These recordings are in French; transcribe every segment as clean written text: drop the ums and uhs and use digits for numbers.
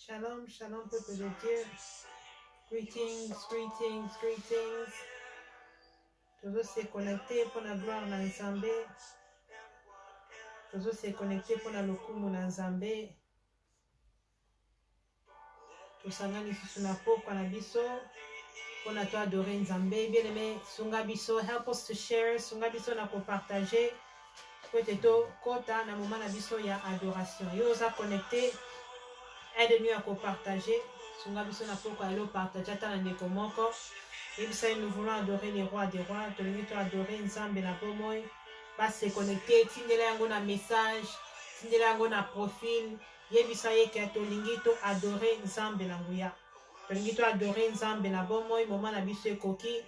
Shalom, shalom, peuple de Dieu. Greetings, greetings, greetings. Toujours se connecter pour la gloire dans Nzambe. Toujours se connecter pour la lokumu na Nzambe. Tosangani susu na poko na biso. Pour na to adorer Nzambe. Bien aimé, sunga biso. Help us to share. Sunga biso na ko partager. Peut-être kota na moment na biso ya adoration. Yo osa connecter. Aide-nous à partager. Sunga biso na poko alo partager ata na ndeko moko. Et puis nous voulons adorer les rois des rois. Nous voulons adorer Nzambe na bomoy. Pas se connecter. Tindela yango na message. Tindela yango na profil. Yebisa ye ke tolingi to adorer Nzambe na nguya. Tolingi to adorer Nzambe na bomoy. Moment na biso ekoki.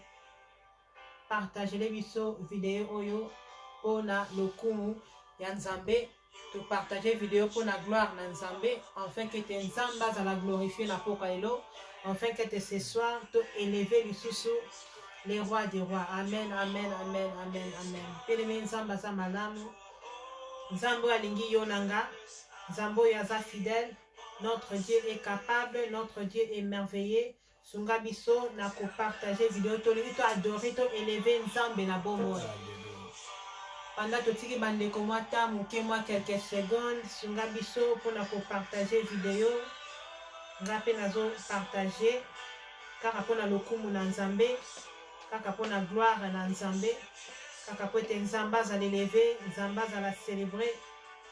Partagez les biso vidéo oyo. Pona lokumu ya Nzambe. To partager vidéo pour la gloire na Nzambe. Afin que te Nzambe azala glorifier na poka elo. Afin que ce soir, tu élever les rois des rois. Amen, amen, amen, amen, amen. Pélémé Nzamba za malamu. Nzambo alingi yonanga. Nzambo yaza fidèle. Notre Dieu est capable. Notre Dieu est merveilleux. Sunga biso na ko partager vidéo. Tolingi to adorer, to élever Nzambe na bomo. Pendant que tu bande comme moi, quelques secondes. Sunga biso pour na ko partager vidéo. Ngape nazo partager kaka pona lokumu na Nzambe, kaka pona gloire na Nzambe, kaka pote Nzamba za l'élever, Nzamba za la célébrer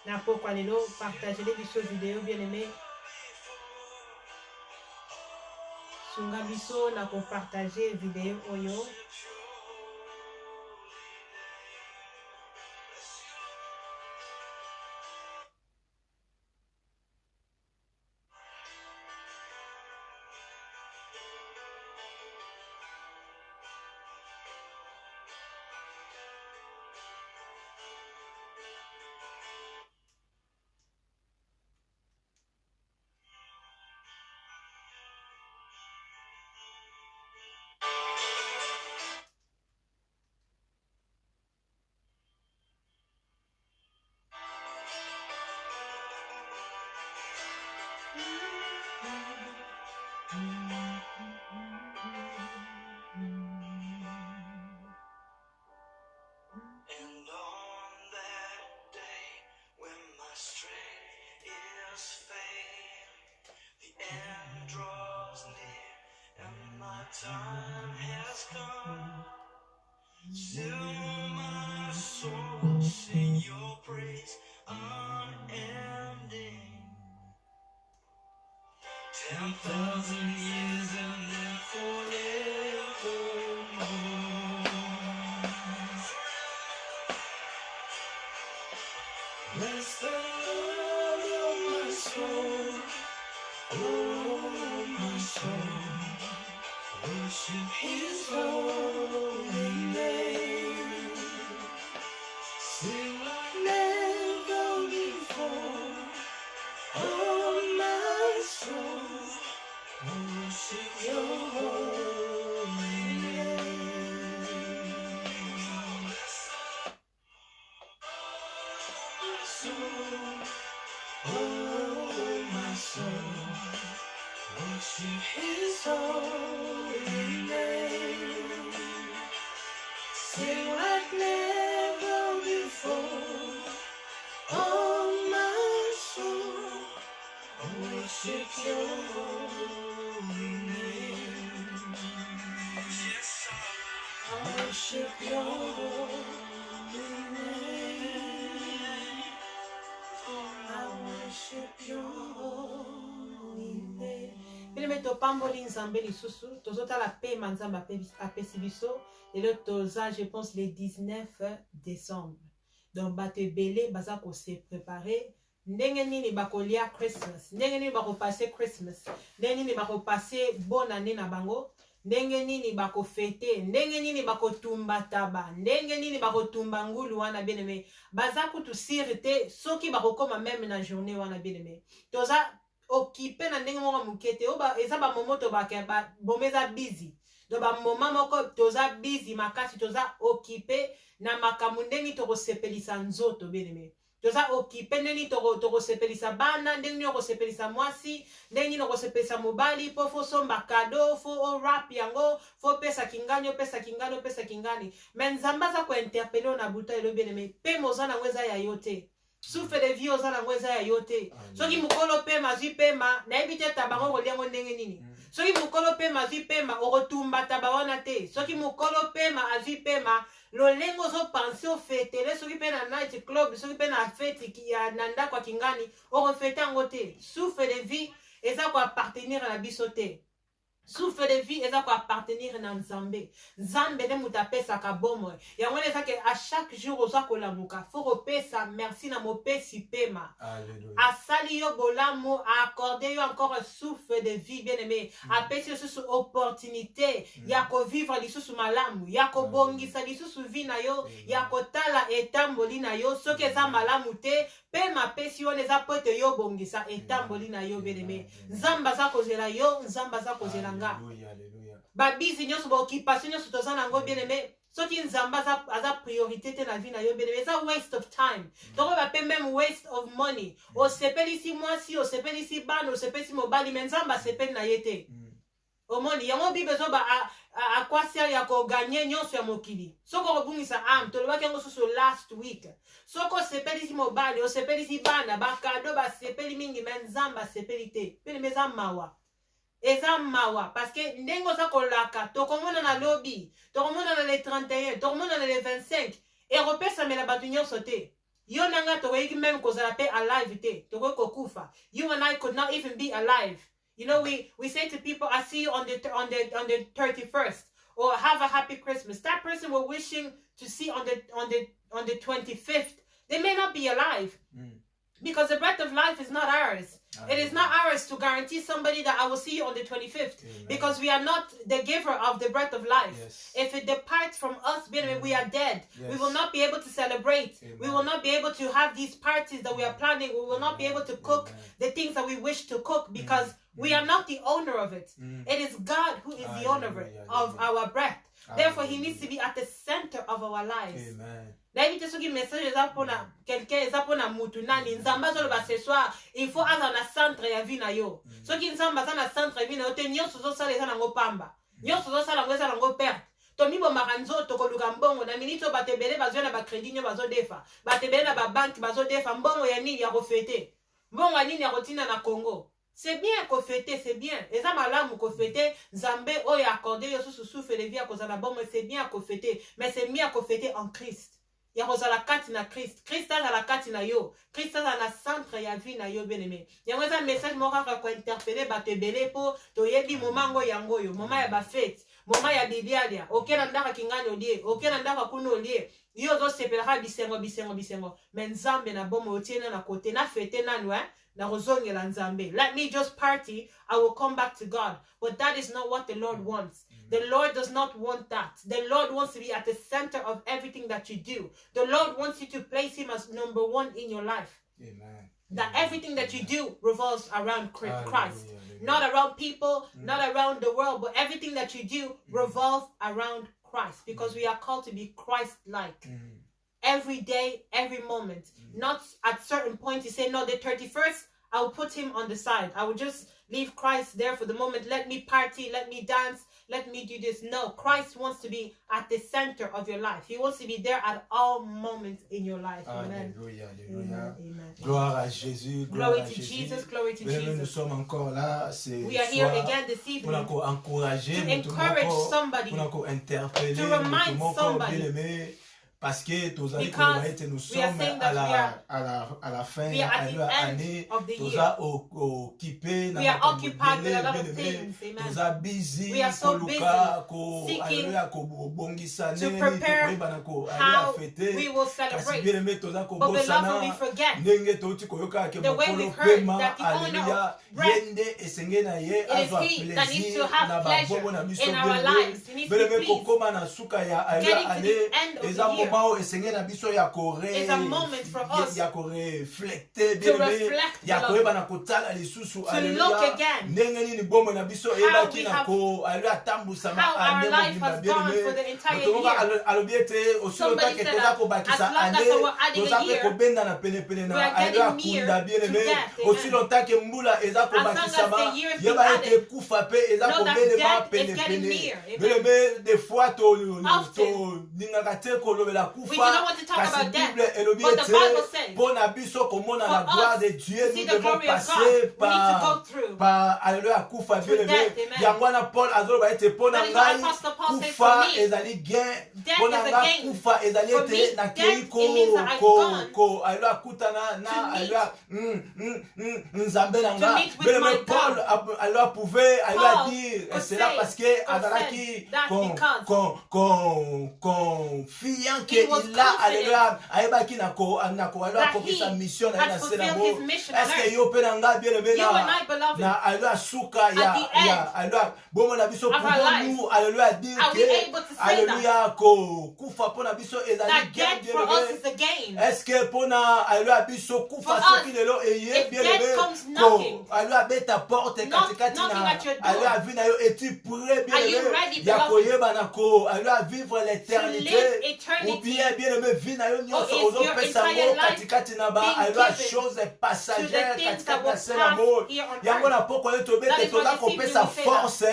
na poko lelo. Partager les biso vidéo bien aimé. Sunga biso na ko partager vidéo oyo. Time has come. Still my soul will sing your praise unending. 10,000 years and then forevermore. Bless the Lord, oh my soul, oh my soul. Worship His holy name. Sing like never before. Oh my soul, worship Your holy name. My soul, oh my soul, worship His holy name. Sing like never before. Oh my soul, worship Your holy name. I worship Your holy name. I worship Your holy name. Bileme to pamboli Nzambe lisusu. Tozota la paix Nzambe apesi biso. Et le toza, je pense, le 19 décembre. Donc, bate belé, baza ko se préparer. Ndenge nini bakolia Christmas. Ndenge nini bako passer Christmas. Ndenge nini bako passer bonne année na bango. Ndenge nini bako fêter. Ndenge nini bako tumba taba. Ndenge nini bako tumba ngulu wana beneme. Baza kutu sirte. Soki bako koma même na journée wana beneme. Toza occupé na ndenge moko mukete. Oba eza ba momoto ba bomeza busy. Donc ba moment moko toza busy makasi toza occupé na makambo ndenge toko sepelisa nzoto beneme. toza occupé ndeni tokosepelisa bana ndenge nini okosepelisa mwasi ndenge nini okosepelisa mobali po fo somba kado fo orap yango fo pesa kingani opesa kingani opesa kingani me nzambe aza kointerpele na buta elobi eleme mpe moza nango eza ya yo te souffle de vie oza nango eza ya yo te soki mokolo pema azwi pema nayebi te tabango koliango ndenge nini soki mokolo pema azwi pema okotumba taba wana te soki mokolo pema azwi pema lolenge ozopense ofetele soki mpe na night club soki mpe na fete na ndako ya kingani okofete yango te souffle de vie eza koappartenir na biso te souffle de vie eza koappartenir na nzambe nzambe nde moto apesaka bomoi yango eza ke a chaque jour oza kolamuka fo kopesa merci na mopesi pema asali yo bolamu aacorde yo encore un souffle de vie bien aimé apesi yo susu opportunité ya kovivre lisusu malamu ya kobongisa lisusu vie na yo ya kotala etamboli na yo soki eza malamu te pema apesi wana eza po ete yo bongisa etamboli na yo bien aimé nzambe aza kozela yo nzambe aza kozela nga babizi nyonso baoccupation nyonso toza nango bien aimé soki nzambe aza priorité te na vie na yo bien aimé eza waste of time toko bape même waste of money osepelisi mwasi osepelisi bana osepelisi mobali me nzambe asepeli na ye te omoni yango bible ezoba akwasi ya koganye nyonso ya mokili soki okobungisa ame tolobaki yango susu last week soki osepelisi mobali osepelisi bana bakado basepeli mingi me nzambe asepeli te pene eza mawa eza mawa parce que ndenge oza kolaka tokomona na lobi tokomona na le 31 tokomona na le 25 ekopesamela bato nyonso te yo nanga tokoyiki meme kozala pe alive te tokoki kokufa you and I could not even be alive. You know, we say to people, I see you on the 31st, or have a happy Christmas. That person we're wishing to see on the 25th, they may not be alive. Because the breath of life is not ours. It is not ours to guarantee somebody that I will see you on the 25th. Because we are not the giver of the breath of life. If it departs from us, we are dead. We will not be able to celebrate. We will not be able to have these parties that we are planning. We will not be able to cook the things that we wish to cook because we are not the owner of it. It is God who is the owner of our breath. Therefore, He needs to be at the center of our lives. David soki message eza pona quelqu'un eza pona mutu nani nzamba zoloba ce soir il faut aza na centre ya vie na yo soki nzamba aza na centre ya vie na yo te nyonso zosala eza nango pamba nyonso zosala yango eza nango perte tomibomaka nzoto koluka mbongo na miniti oyo bato ebele bazwa na bacrédit nyo bazodefa bato ebele na babanke bazodefa mbongo ya nini ya kofete mbongo ya nini ya kotina na Congo. C'est bien qu'on fête, c'est bien. Et ça, malamu qu'on fête, Zambé, oh, accordé, yo, sous souffle de vie à cause de la bombe, c'est bien qu'on fête, mais c'est bien qu'on fête en Christ. Il y a la carte na Christ. Christ a la carte na yo. Christ a la centre ya vie na yo bien aimé. Il y a un message mora ko interpeller ba te belé po to yebi momango yango yo. Moma ya ba fête. Moma ya bibialia. Okena ndaka kingani olie. Okena ndaka kuno olie. Yo zo sepelera bisengo. Mais nzambe na bomo otiena na kote na fête nanu na rozonge la nzambe. Let me just party. I will come back to God. But that is not what the Lord wants. The Lord does not want that. The Lord wants to be at the center of everything that you do. The Lord wants you to place Him as number one in your life. Amen. That everything that you do revolves around Christ. Not around people, not around the world, but everything that you do revolves around Christ. Because we are called to be Christ-like. Every day, every moment. Not at certain points you say, no, the 31st, I will put Him on the side. I will just leave Christ there for the moment. Let me party, let me dance. Let me do this. No, Christ wants to be at the center of your life. He wants to be there at all moments in your life. Amen. Alléluia, Amen. Amen. Gloire à Jésus. Glory to Jesus. Glory to Nous Jesus. sommes encore là. We are here again this evening pour encourager, to encourage somebody, pour interpeller, to remind somebody. Parce que nous sommes à la fin de l'année, nous sommes occupés, we are occupied with a lot of things. nous sommes busy, we are so busy seeking to prepare how we will celebrate. But beloved, we forget the way we've heard that the owner of breath, it is He that needs to have pleasure in our lives. He needs to be pleased. Getting to the end of the year, moment is a moment for us ya reflecter to reflect, ya beloved, koyeba na kotala lisusu to look again ndenge nini bombo na biso ebaki na ko atambusa ma how our life has gone for the entire year. alobi ete osoloka ke toza kobakisa ane toza pe kobenda na penepene na ayo akunda bien aimé aussi longtemps que mbula eza kobakisama yeba ete kufa pe eza kobelema penepene bien aimé des fois to ningaka te kolobela kufa kasi Bible elobi ete mpona biso komona la gloire de Dieu nous devons passer par alléluia kufa bien aimé yango wana Paul azoloba ete mpona ngai kufa ezali gain mpona ngai kufa ezali ete nakei ko alléluia kutana na alléluia nzambe na nga bien aimé Paul alléluia pouvait alléluia dire cela parce que azalaki confiant que il a alléluia ayebaki nako alléluia komisa mission na na sena mo est-ce que yo pe na nga bien aimé na alléluia suka ya alléluia bomo na biso pouvons-nous alléluia dire que alléluia kufa pona biso ezali gain bien aimé est-ce que pona alléluia biso kufa soki lelo eye bien aimé alléluia beta porte katikati na alléluia vi na yo eti prêt bien aimé ya koyeba na ko alléluia vivre l'éternité ou bien aimé vi na yo nyonso ozopesa ngo katikati na ba alléluia chose passagère katikati na sena mo yango na poko yo tobete toza kopesa force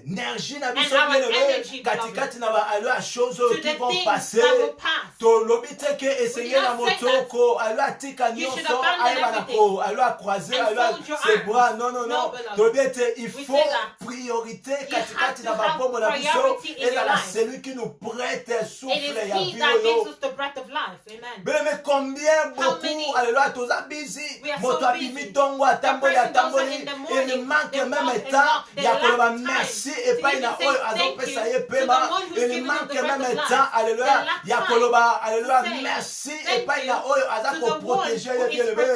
énergie na biso bien aimé katikati na ba alléluia chose qui vont passer tolobi te ke esenge na motoko alléluia tika nyonso ayeba na ko alléluia croiser alléluia ses bras non tolobi ete il faut priorité katikati na ba bombo na biso ezala celui qui nous prête souffle ya vie oyo bien aimé combien beaucoup alléluia toza busy moto abimi tongo atamboli il ne manque même temps ya koloba merci epai na oyo azopesa ye pema il ne manque même temps alléluia ya koloba alléluia merci epai na oyo aza koprotege ye bien aimé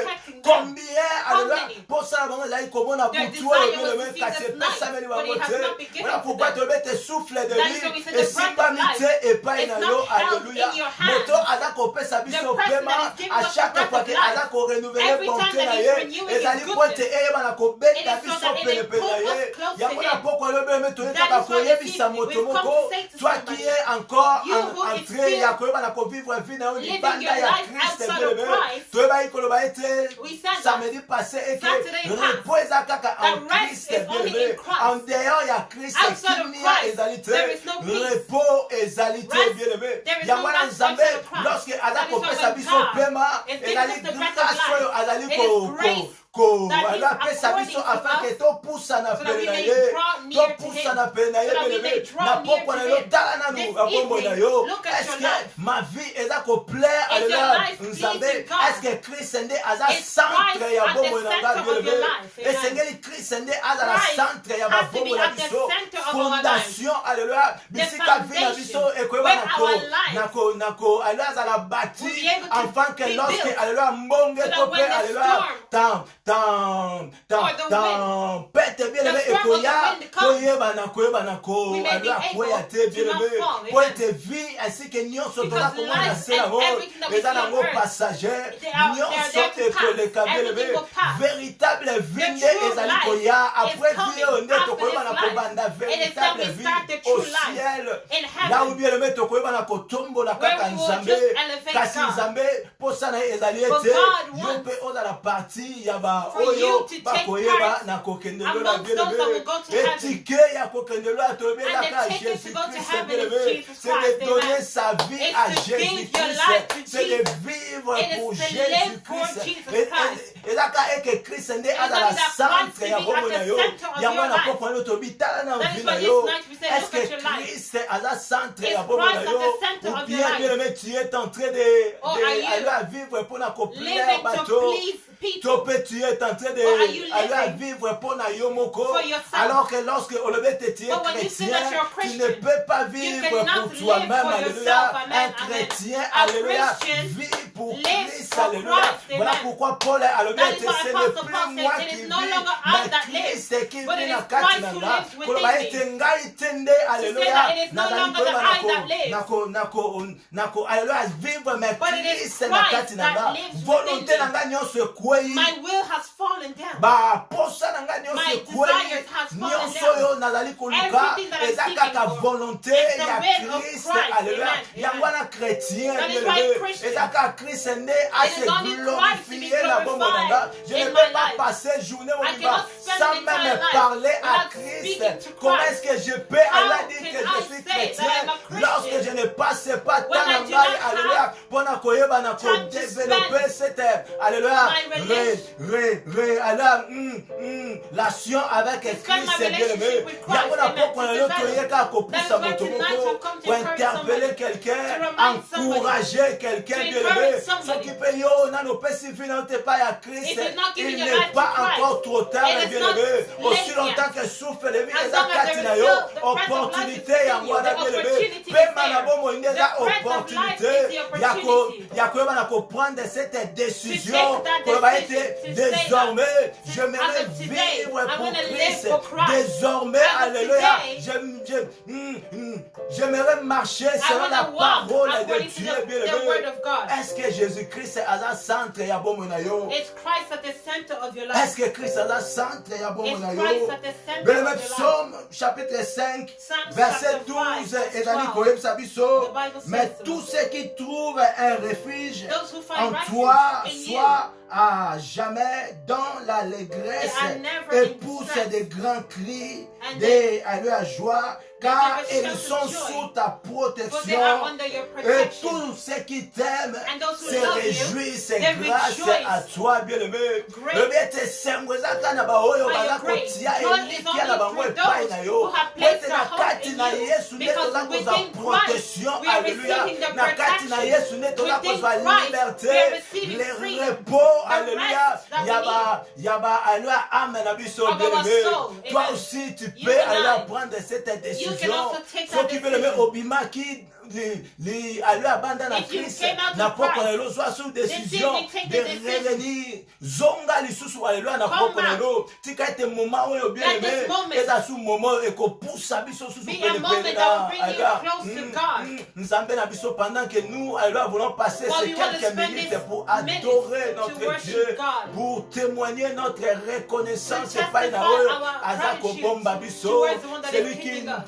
combien alléluia posala bango ezali komona butu oyo bien aimé kasi epesameli bango te voilà pourquoi tobete souffle de vie esimbami te epai na yo alléluia moto aza kopesa biso pema à chaque fois que aza korenouveler bonté na ye ezali po ete eyeba na kobeta biso penepene na ye yango na poko elobi eme toyekaka koyebisa moto moko toi qui est encore entré ya koyeba na kovivre vie na yo libanda ya Christ belebe toyebaki koloba ete samedi passé eke repos eza kaka en Christ belebe en dehors ya Christ kimia ezali te repos ezali te bien-aimé yango wana nzambe lorsque aza kopesa biso pema ezali grâce oyo azali apesa biso afin ke topusana pene na ye topusana pene na ye bien-aimé na pokwa na yo tala nanu akombo na yo est-ce que ma vie eza koplaire alléluia nzambe est-ce que Christ nde aza centre ya bombo na nga bien-aimé esengeli Christ nde azala centre ya babombo na biso fondation alléluia bisika vie na biso ekoyeba nako alléluia azala bâti afin que lorsque alléluia mbonge to pe alléluia tempête bien-aimé ekoya koyeba na ko alléluia koya te bien-aimé po ete vie ainsi que nyonso toza komona na se yango eza nango passager nyonso ekoleka bien-aimé véritable vie nde ezali koya après vie oyo nde tokoyeba na kobanda véritable vie au ciel là où bien-aimé tokoyeba na kotombola kaka nzambe kasi nzambe posa na ye ezali ete yo mpe ozala parti ya oyo bakoyeba na kokendelo na bien-aimé etike ya kokendelo atobelaka Jésus-Christ bien-aimé c'est de donner sa vie à Jésus-Christ c'est de vivre pour Jésus-Christ ezaka eke Christ nde azala centre ya bombo na yo yango na poko na tobi tala na vie na yo est-ce que Christ aza centre ya bombo na yo ou bien-aimé tu es en train de vivre pour na koplaire bato Topé, tu es en train de vivre pour Nayomoko, alors que lorsque Olobete tu es chrétien, tu ne peux pas vivre pour toi-même, alléluia. Un chrétien, alléluia, vit pour lives Christ. for Alléluia. Christ. Voilà Amen. pourquoi Paul a le That is why ce n'est Apostle plus Paul moi said, qui it is vis, no longer I that mais live, Christ qui but it vit is na kati Christ na who nga. lives within Koloba me. ete ngai tende, To alléluia. say that it is no Nazali longer the koyeba I that lives, alléluia, vivre mes but it is Christ na Christ kati na that nga. lives Volonté within na me. nga nyonso ekwei. My will has fallen down. Baposa na nga nyonso My ekwei. desires has fallen Nyonso down. oyo nazali koluka Everything that I'm eza seeking kaka for volonté is the ya will of Christ. Christ. Alléluia. Amen. Yango wana chrétien That is bien why aimé. Christian. Eza kaka Christ nde It is ase only Christ to be glorifié na bombe na nga. glorified Je ne in peux my pas life. passer journée au I Liban cannot spend sans an entire même life parler à without Christ. speaking to Comment Christ. est-ce que je peux aller How dire can que I je suis say that chrétien I'm a Christian lorsque je ne passe pas when temps I na do ngai, not have alléluia, pour na koyeba na time to développer spend cette, alléluia, my relation- alors, relation avec spend Christ, my c'est bien aimé. relationship with Christ, Yango na amen, poko na to yo develop. toyeka That is kopusa why moto tonight moko, I've come to pour encourage interpeller somebody, quelqu'un, to remind somebody, encourager quelqu'un, to bien encourage aimé. somebody. Ceux qui payent yo, nano pesi fina te pas à Christ, If you're not giving il your n'est life to pas Christ, encore trop tard, it is bien not aimé. Aussi late longtemps yet. que souffle le vie, As eza long as kati there na is yo, still the breath of life opportunité is ya in you, mwana the bien aimé. opportunity is Pema na there. bomo inde The eza breath of life opportunité is the opportunity. ya koyeba na prendre cette décision. To take that Koloba decision, ete to say désormais that. j'aimerais As of today, vivre I'm pour gonna live Christ. for Christ. Désormais, As of alléluia, today, j'aimerais marcher I selon la wanna walk parole de according to Dieu, bien the word aimé. of God. Est-ce que Jésus-Christ est à la centre ya bomo na yo? It's Christ at the center of your Est-ce life. que Christ est à la centre ya bomo It's na Christ yo? at the center Bien of aimé, your life. Psaume chapitre 5, Psalms verset chapter 12, 5, verse ezali 12. koyebisa biso, The Bible says mais so. tous ceux qui trouvent un refuge Those who en find toi refuge in you, soient à jamais dans l'allégresse they are never et in poussent distress. des grands cris And à leur joie, car give a ils shout sont of joy, sous ta for they are protection. under your Et protection. tous ceux qui t'aiment And those who se love you, réjouissent they grâce rejoice. à toi, bien-aimé. Great. Le bien te sembo ezaka na baoyo By baza your grace. kotia God is elikia na only bango through epai those na who yo. have Po placed ete their na hope kati in na you. Yesu nde Because toza kozwa within protection. Christ, we are Alléluia. receiving the Na kati na protection. Yesu nde toza Within kozwa Christ, liberté. we are receiving Le freedom. repos. The Alléluia. rest that we Yaba alléluia. Amen. Abiso Of our bien-aimé. soul. Toi Amen. aussi tu You peux and aller I. prendre cette décision. also take Faut that qu'il bien-aimé decision. obima qui alléluia abanda na If you Christ. came out Na of poko Christ, na lelo soit sous décision evening, take de the decision. revenir. Zonga lisusu alléluia na Come poko na back. lelo. Tika ete moment oyo bien Let aimé. this moment Eza su moment ekopusa biso susu be pele a moment pele that will na bring you alléluia. close to God. Nzambe na biso pendant que nous alléluia voulons passer While ces we want to quelques spend minutes this pour minutes adorer to notre worship Dieu, God. pour témoigner notre reconnaissance To epai na testify oyo our aza gratitude kobomba biso. towards the one that Celui is qui keeping us.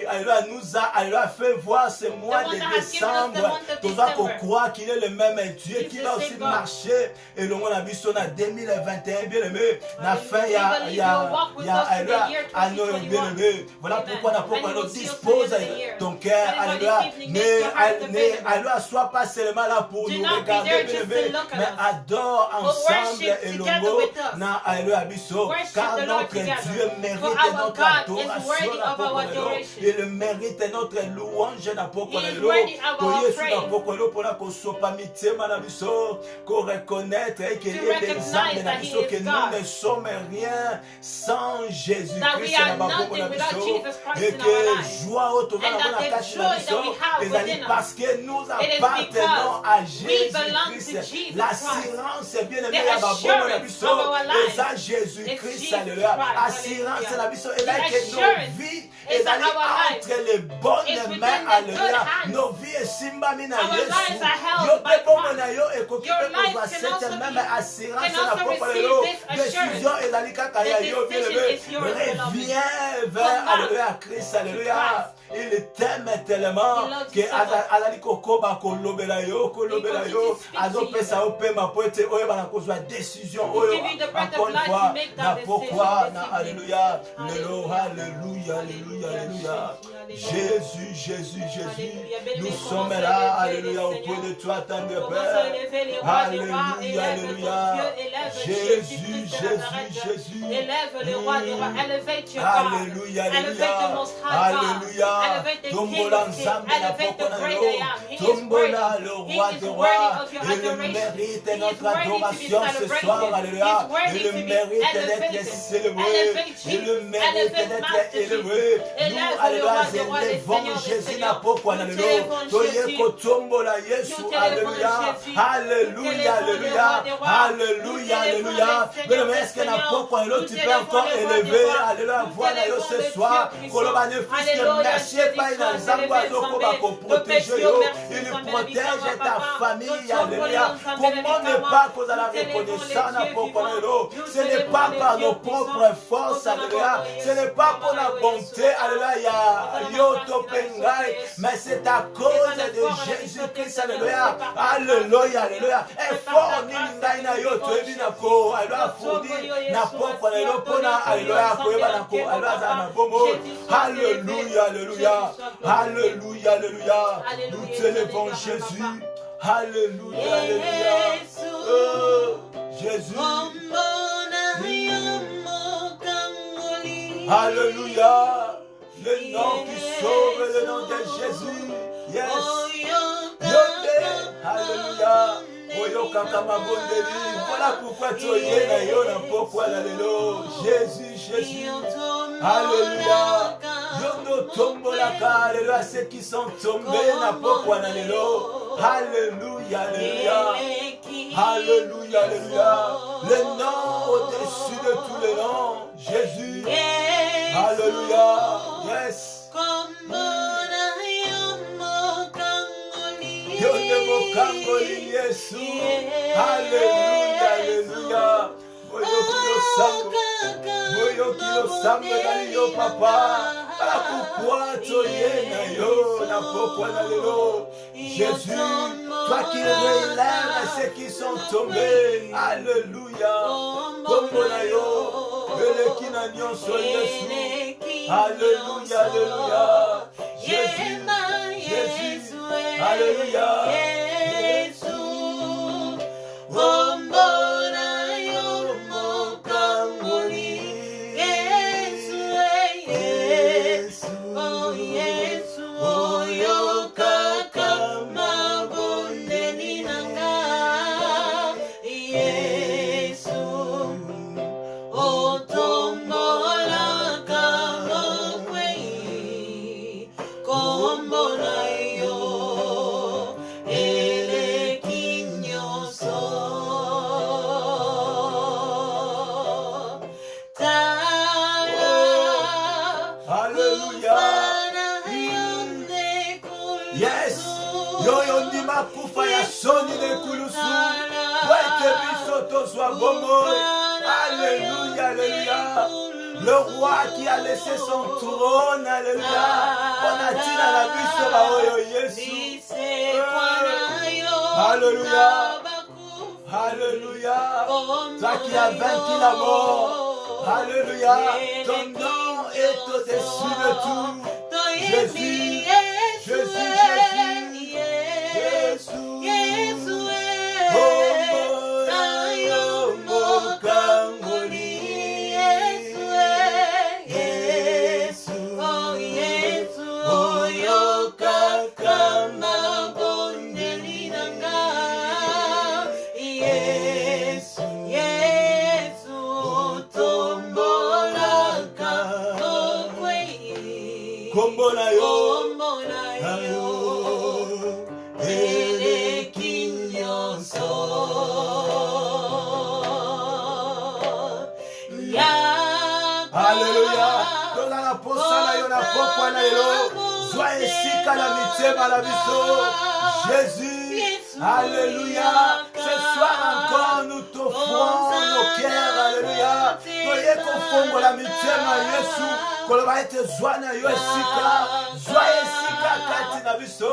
alléluia nous a alléluia fait voir ce mois The one de that has given us the décembre. month of Toza December. kokroire qu'il est le même Dieu He's qui the va same aussi God. marcher elongo na biso na 2021 bien aimé na fin We believe you'll walk with us in the year ano 2021. bien aimé. Voilà Amen. pourquoi na And poko you no will see us dispose to the end of the year. ton cœur That is why alléluia. this evening, make your heart available. Alléluia, sois pas seulement là pour Do nous not be regarder there bien just to aimé, look at mais us. adore But ensemble worship et together longo with us. na alléluia biso Worship car the Lord notre together. Dieu mérite For our notre God is adoration worthy na of our poko na lo. adoration. Il mérite notre louange na poko He na is lo. worthy of Ko our Yesu na praise. poko lo pona ko sopa mitema na biso ko reconnaître que il est des recognize âmes na that He biso is que nous God. ne sommes rien sans That we Jésus-Christ are na bako nothing na without biso Jesus Christ et in our que lives. joie au toza And na that na the kati na joy that biso we have ezali within us, parce que nous it is appartenons because à we belong to Jésus-Christ. Jesus L'assurance bien aimé The ya babongo na assurance biso of our lives eza is Jésus-Christ Jesus alléluia. Christ, Assurance hallelujah. na biso The ezali que nos assurance vies is that ezali our lives entre les is bonnes within mains the good alléluia. hands. Nos vies esimbami na Our Yesu. lives are held Yo by pe bongo Christ. na yo ekoki Your pe life kozwa can cette also même be- assurance can na also poko receive lelo. this assurance. Décision ezali kaka ya The yo bien decision aimé. is yours, beloved. Reviens vers Come back alléluia Christ alléluia. Christ. Il t'aime tellement He loves que you so much. azali kokoba kolobela yo kolobela He yo continues to speak to azopesa yo pema po ete oyo bana kozwa décision He oyo give you the breath encore of une life fois to make that na decision pourquoi this na evening. alléluia lelo Hallelujah. alléluia alléluia alléluia Jésus, Jésus Jésus Jésus Alléluia. Bien-aimé, nous commence sommes à là élever alléluia les auprès de toi tendre Commence à Père élever les rois des rois, alléluia élève ton alléluia Dieu, élève Jésus Jésus-Christ de Jésus Nazareth. Jésus Élève les rois des rois, elevate your God. alléluia Elevate the alléluia Most High God. alléluia Elevate the King Tombola of Kings. Nzambe na Elevate the poko na great yo. I am. He is worthy. Tombola le He roi is des worthy rois. of your Il adoration. mérite He is notre worthy to be adoration ce soir. celebrated. He Alléluia. is worthy Il to be mérite elevated. d'être célébré. Elevate Il Jesus. mérite Elevate d'être Master élevé. Jesus. Nous, Élève le alléluia, roi des rois, les élevons seigneurs des Jésus na seigneurs. poko na Nous lelo. t'élèvons Toye Jésus. kotombola Yesu. Nous t'élèvons Alléluia. Jésus. Alléluia. Nous t'élèvons le Alléluia. roi des rois. Alléluia. Nous t'élèvons Alléluia. les Mais le seigneurs est-ce que des na poko na seigneurs. lelo tu peux encore élever. Alléluia. Voilà yo ce soir. Kolobane fils que merci pas dans Zambo Azoko bako protéger yo. Il protège ta famille. Alléluia. Comment ne pas cause à la reconnaissance na poko na lelo. Ce n'est pas par nos propres forces. Alléluia. Ce n'est pas pour la bonté. Alléluia. Yo topengai. Mais c'est à cause de Jésus-Christ. Alléluia. Alléluia. Alléluia. Et fort ningai na yo toebi na ko. Alléluia. Fourni na poko na lelo pona. Alléluia. Koeba na ko. Alléluia. Zana bomo. Alléluia. Alléluia. Alléluia. Alléluia. Nous t'élevons Jésus. Alléluia. Alléluia. Oh, Jésus. Alléluia. Le nom qui sauve, le nom de Jésus. Yes. Yonde. Alléluia. Oyo kakama bondeli. Voilà pourquoi tu es na yo na pokwa la lelo. Jésus, Jésus. Alléluia. Yondo tombolaka. Alléluia. Ceux qui sont tombés na pokwa la lelo. Alléluia. Alléluia. Alléluia. Alléluia. Le nom au-dessus de tous les noms. Jésus. Alléluia. Yes. Yonde mokangoli Yesu. Alléluia. Alléluia. Moyo kilo sambe na yo papa. Pourquoi toye na yo na pokwa na lelo. Jésus, toi qui relèves ceux qui sont tombés. Alléluia. Kombo na yo. Eleki na nyonso Yesu. Alléluia. Alléluia. Jésus. Jésus. Alléluia. Alléluia, alléluia. Le roi qui a laissé son trône, alléluia. On a dit dans la bise Jésus. Alléluia. Alléluia. Toi qui as vaincu la mort. Alléluia. Ton nom est au-dessus de tout. Jésus. Jésus, Jésus. Jésus. Jésus, alléluia. Ce soir encore nous t'offrons nos cœurs, alléluia. Toye konfongo la mitema Yesu. Koloba ete zwana yo esika. Zwa esika kati na biso.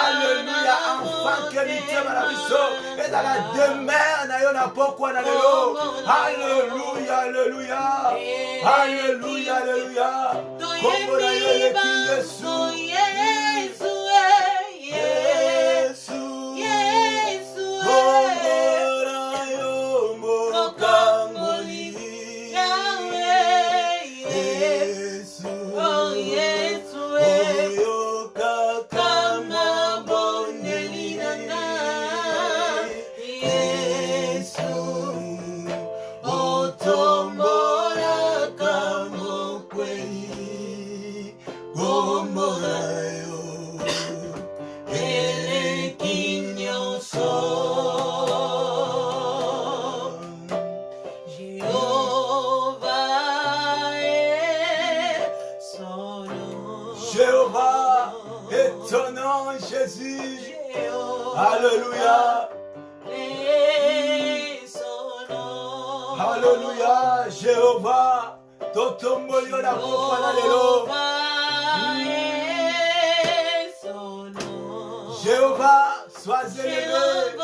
Alléluia. Enfin que mitema na biso. Et dans la demeure na yo na pokwa na lelo. Alléluia, alléluia. Alléluia, alléluia. Kongo na yo eleki Yesu. Jésus. Alléluia. Alléluia. Jéhovah. Totomboli na kopana lelo. Jéhovah, sois élevé.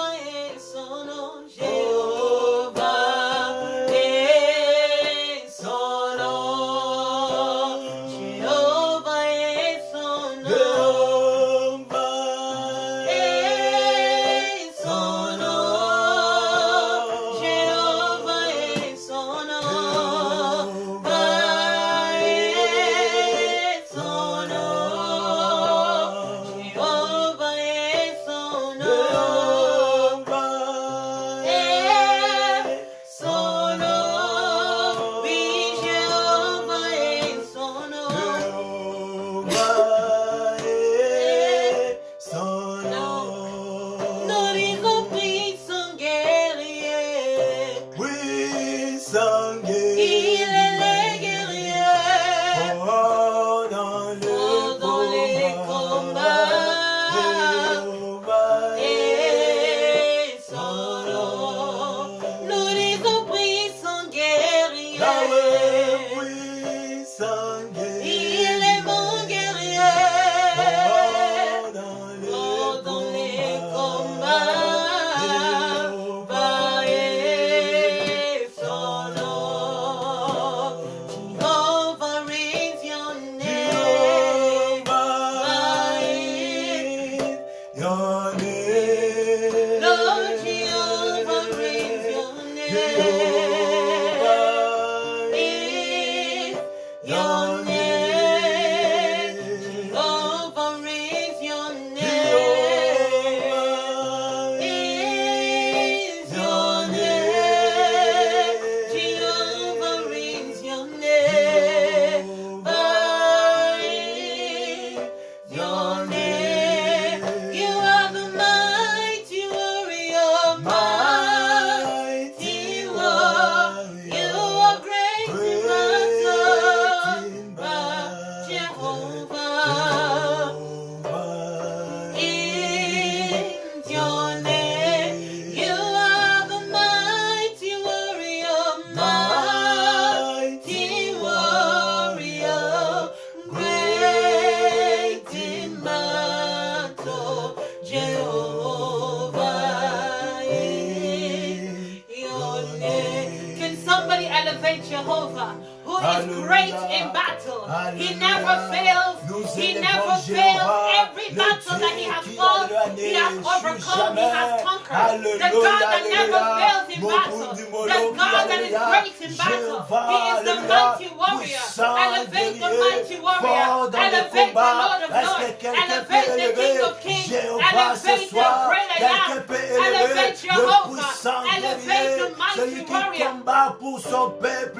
Jehovah, who is great in battle. He never fails. He never fails. Every battle that he has fought, he has overcome, he has conquered. The God that never fails in battle. The God that is great in battle. He is the mighty warrior. Elevate the mighty warrior. Elevate the Lord of Lords. Elevate the King of Kings. Elevate the great I am. Elevate Jehovah. Elevate the mighty warrior.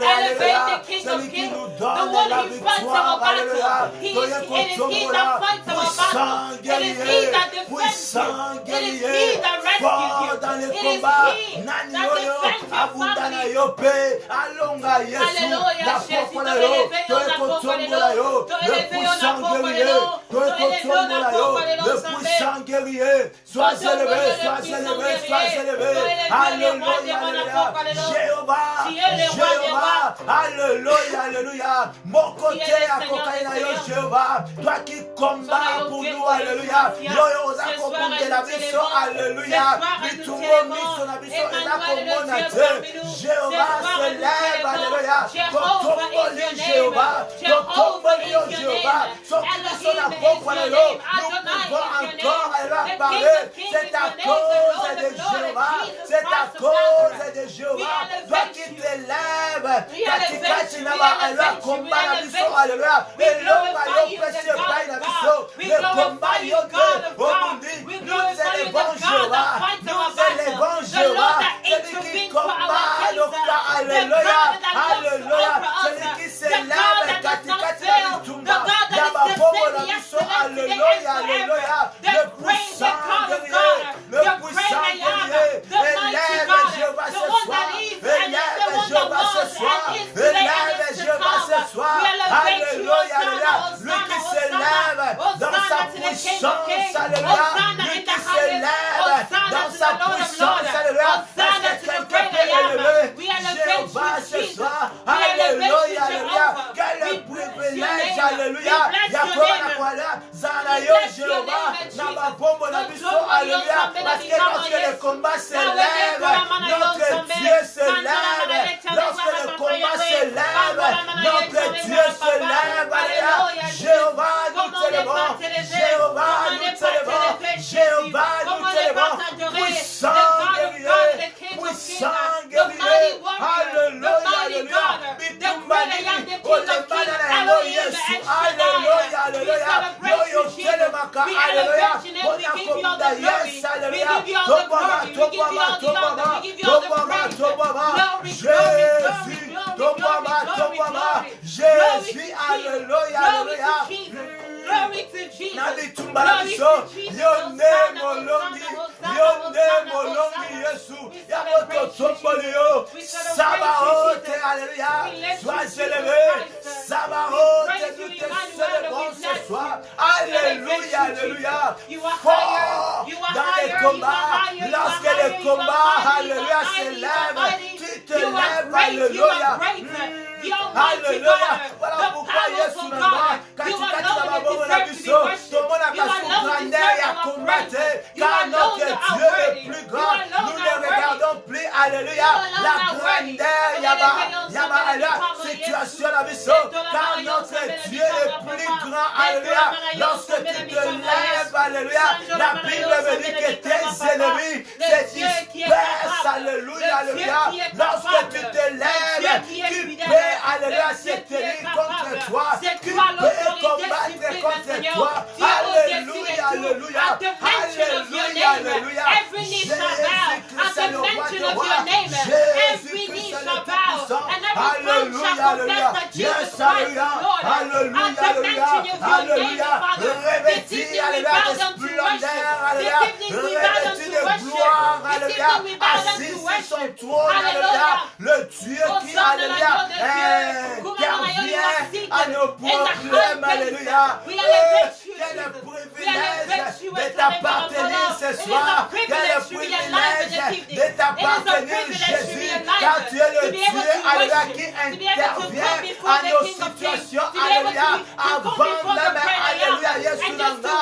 Elevate the King of Kings, the one who fights our battle. It is he that fights our battle. It is he that defends you. It is he that rescues you. It is he that defends your family. Alléluia, Jésus, te élever on a proclamé, te élever on a proclamé, te élever on a proclamé, le puissant guerrier, sois élevé, sois élevé, sois élevé. Alléluia, Jéhovah, Jéhovah, alléluia, alléluia. Mon côté à cocaïna, Jéhovah, toi qui combats pour nous, alléluia. Yo, osa comprendre la vision, alléluia. Mitumbo, miso na vision, et la commonate. Jéhovah se lève, alléluia. Totomboli, Jéhovah, Totomboli, Jéhovah. Sorti de son apôtre, alléluia. Nous pouvons encore, alléluia, parler. C'est à cause de Jéhovah, c'est à cause de Jéhovah. Toi qui t'élèves, katikati na ba, alléluia, combat la vision, alléluia. Et l'homme a yo précieux paille la vision. Le combat yo que, oh mon Dieu, nous élevons Jéhovah, nous élevons Jéhovah. Celui qui combat nos cas, alléluia, alléluia. Celui qui s'élève, katikati na bitumba, yaba bobo la vision, alléluia, alléluia. Le puissant guerrier, le puissant guerrier, élève Jéhovah ce soir, élève Jéhovah ce soir, élève Jéhovah ce soir, alléluia, alléluia. Lui qui s'élève dans sa puissance, alléluia, lui qui s'élève dans sa puissance, alléluia, parce que quelqu'un peut élever Jéhovah ce soir, alléluia, alléluia, quel privilège, alléluia, Yakoba na kwala, Zanayo, Jéhovah, Nabapombo na biso, alléluia, parce que lorsque le combat s'élève, notre Dieu s'élève, lorsque le combat s'élève, notre Dieu s'élève, alléluia, Jéhovah, nous t'élevons, Jéhovah, nous t'élevons, Jéhovah, nous t'élevons, puissant guerrier, puissant guerrier, alléluia, alléluia, bitumbani, olembana na yango Yesu, alléluia, alléluia, yoyo telemaka, alléluia, onakomuda Yesu, alléluia, tobama, tobama, tobama, tobama, tobama, Jésus, tobama, tobama, Jésus, alléluia, alléluia. Glory to Jesus. Nabitumbala biso, yonde molongi, yonde molongi Yesu, yakoto tomboli yo, Sabaoth, alléluia, sois élevé, Sabaoth, nous te célébrons ce soir, alléluia, alléluia, fort dans les combats, lorsque les combats, alléluia, s'élèvent, tu te lèves, alléluia, alléluia, voilà pourquoi Yesu nanga, katikati na mabongo na biso, tomonaka son grandeur ya combattre, car notre Dieu est plus grand, nous ne regardons plus, alléluia, la grandeur, yaba, alléluia, situation na biso, car notre Dieu est plus grand, alléluia, lorsque tu te lèves, alléluia, la Bible me dit que tes ennemis se dispersent, alléluia, alléluia, lorsque tu te lèves, tu peux, alléluia, se tenir contre toi, tu peux combattre contre toi, alléluia, alléluia, alléluia, alléluia, Jésus-Christ est le roi des rois, Jésus-Christ est le tout-puissant, alléluia, alléluia, yes, alléluia, alléluia, alléluia, alléluia, revêtu, alléluia, de splendeur, alléluia, revêtu de gloire, alléluia, assis sur son trône, alléluia, le Dieu qui, alléluia, intervient à nos problèmes, alléluia, quel privilège de t'appartenir ce soir, quel privilège de t'appartenir Jésus, car tu es le Dieu, alléluia, qui intervient à nos situations, alléluia, avant même, alléluia, Yesu Nanga,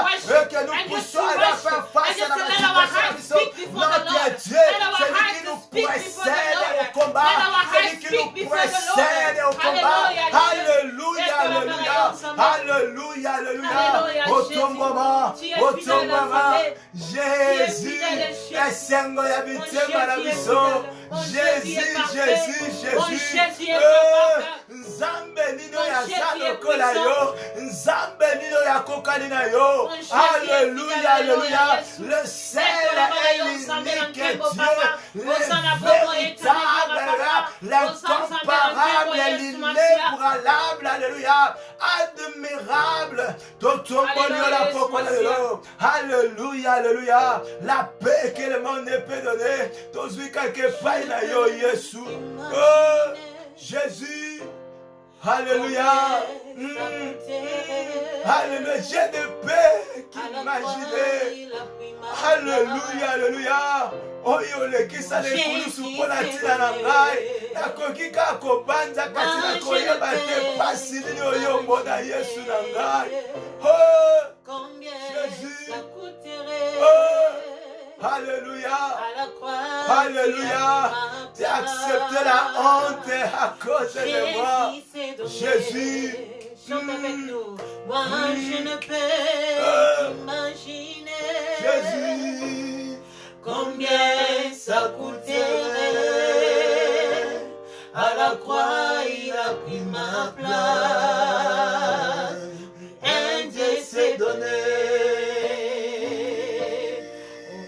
que nous puissions aller faire face à la situation, notre Dieu, celui qui nous précède au combat, celui qui nous précède au combat, alléluia, alléluia, alléluia, alléluia, otombama, Jésus, esengo ya bitema na biso, Jésus, Jésus, Jésus, Nzambe nino ya lokola yo, Nzambe nino ya kokani na yo, alléluia, alléluia, le seul et l'unique Dieu, le véritable, l'incomparable, l'inébranlable, alléluia, admirable, alléluia, alléluia, la paix que le monde ne peut donner, tous quelque part na yo Yesu, oh Jésus, alléluia, alléluia, j'ai de paix qu'imaginez, alléluia, alléluia, oyo lekisa lekulusu mpona ntina na ngai nakoki kaka kobanza kasi nakoyeba te pasi nini oyo mbona Yesu na ngai, oh Jésus, oh alléluia, alléluia, tu as accepté la honte à cause de moi, Jésus. Chante avec nous. Moi je ne peux imaginer Jésus, combien ça coûterait. À la croix il a pris ma place. Un Dieu s'est donné.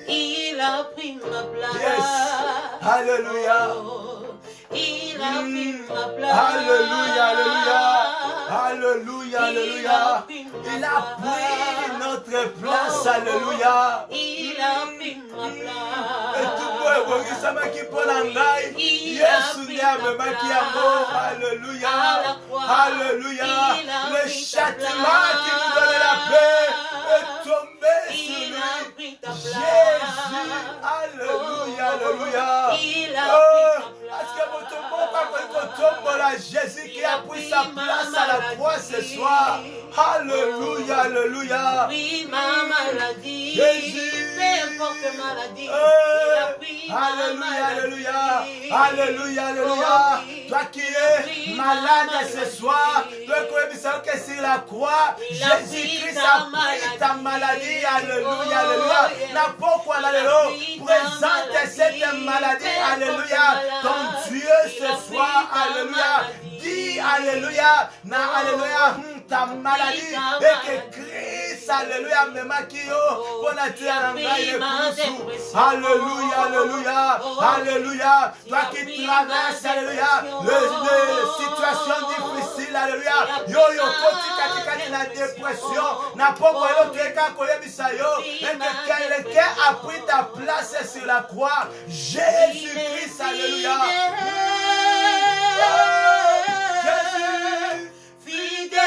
Il a pris ma place. Yes. Alléluia. Il a pris ma place. Alléluia, alléluia. Alléluia, alléluia. Il a pris notre place. Alléluia. Il a pris ma place. Et tout le monde qui peut l'engager. Yesu ndiye amebaki yango. Alléluia. Alléluia. Le châtiment qui nous donne la paix est tombé sur lui. Jésus. Alléluia. Alléluia. Est-ce que votre monde Jésus qui a pris sa place à la croix ce soir? Alléluia. Alléluia. Oui, ma maladie. Jésus. Peu importe maladie. Il a pris Alléluia, alléluia, alléluia, alléluia. Toi qui es malade ce soir, toi qui es sur la croix, Jésus-Christ a pris ta maladie. Alléluia, alléluia. N'a pas quoi présente cette maladie. Alléluia. Ton Dieu ce soir. Alléluia. Dis alléluia. Na alléluia. Ta maladie et que Christ, alléluia, me maquille pour la terre en alléluia, alléluia, alléluia. Toi qui traverses, alléluia, les situations difficiles, alléluia. Yo, koti la dépression, n'a pas quoi et que quelqu'un a pris ta place sur la croix. Jésus-Christ, alléluia. Jésus, fidèle.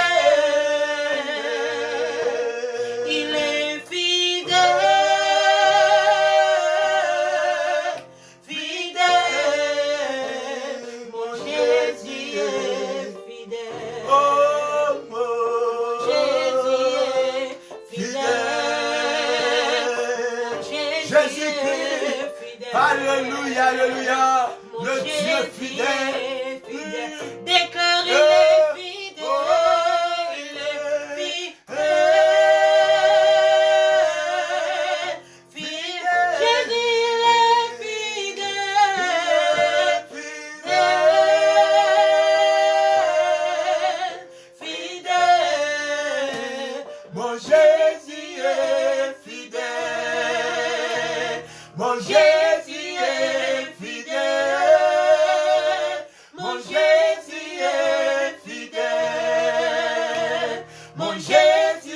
Alléluia, alléluia, le Dieu fidèle. Déclare, il est fidèle, il est fidèle. Jésus, il est fidèle, fidèle. Mon Jésus est fidèle, mon Jésus.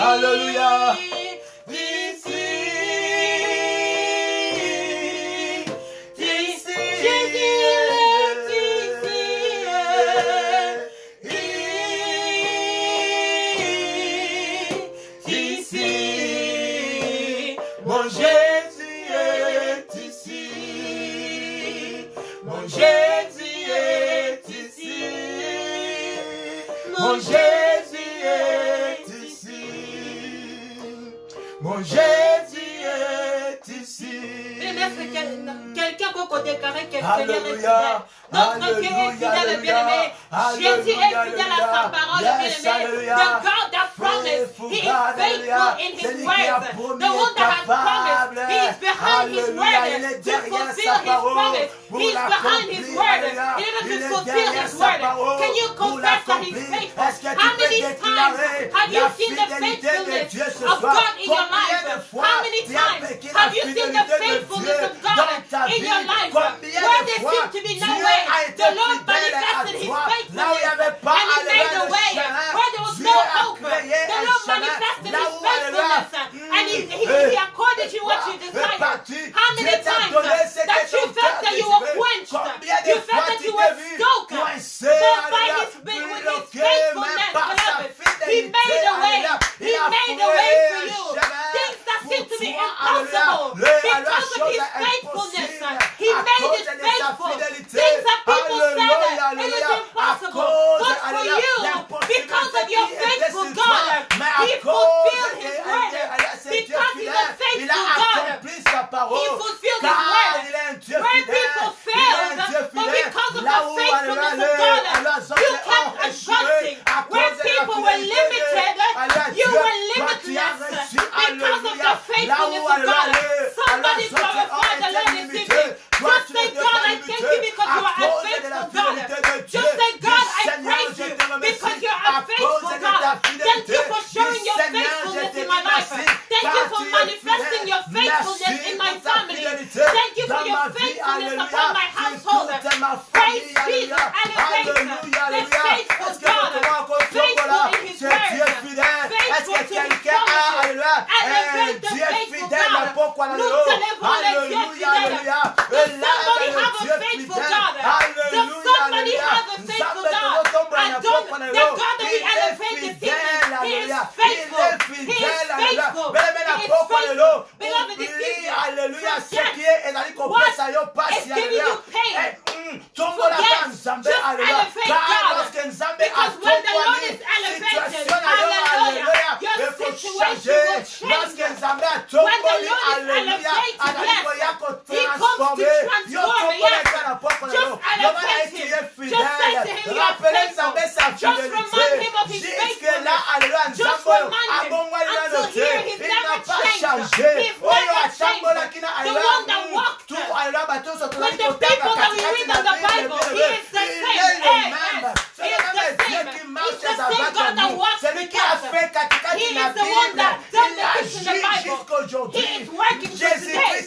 Alléluia. Mon Jésus est ici. Mon Jésus est ici. Mon Jésus est ici. Mon Jésus est ici. Quelqu'un peut déclarer que le Seigneur est fidèle. Notre Dieu est fidèle, bien-aimé. Jésus est fidèle à sa parole, bien-aimé. The God that promised, He is faithful in His word. The one that has promised, He is behind His word to fulfill His promise. He is behind His word in order to fulfill His word. Can you confess that He is faithful? How many times have you seen the faithfulness of God in your life? How many times have you seen the faithfulness of God in your life? Where there seemed to be no way, the Lord manifested His faithfulness and He made a way. Where there was no hope, the Lord manifested His faithfulness and He accorded to what you desired. How many times that you felt that you were quenched, you felt that you were stoked, but by His faithfulness, beloved, He made a way. He made a way for you. Things that seem to be impossible, because of His faithfulness, He made it faithful. Things that people said it is impossible, but for you, because of your faithful God, He fulfilled His word. Because He's a faithful God, He fulfilled faithfulness of God. Somebody glorify the Lord this evening. Just say, God, I thank you because you are a faithful God. Just say, God, I praise you because you're a faithful God. Thank you for showing your faithfulness in my life. Thank you for manifesting your faithfulness in my family. Thank you for your faithfulness upon my household. Praise Jesus, elevate the faithful God, faithful in His word, faithful to His promises, elevate the faithful God. Nous célébrons les dieux fidèles. Does somebody have a faithful God? Does somebody have a faithful God? And don't the God that we elevate this evening, He is faithful. He is faithful. He is faithful. Beloved, this evening, forget what is giving you pain. Forget, just elevate God. Because when the Lord is elevated, hallelujah, your situation will change. When the Lord is elevated, yes, He comes to transform, yes. Just elevate Him. Just say to Him, you are faithful. Just remind Him of His faithfulness. Just remind Him until here He's never changed. He's never changed. The one that walked with the people that we read in the Bible, He is the same. He is the same. He's the same God that walks with us. He is the one that does the things in the Bible. He is working for today.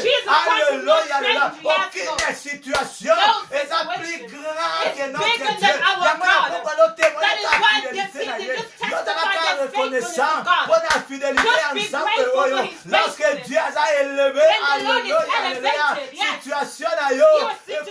Jesus Christ is not changed. Aucune situation est plus grande que notre Dieu. That is why this evening just testify the faithfulness of God. Just be grateful for His faithfulness. Dieu a élevé, alléluia, situation na yo, c'est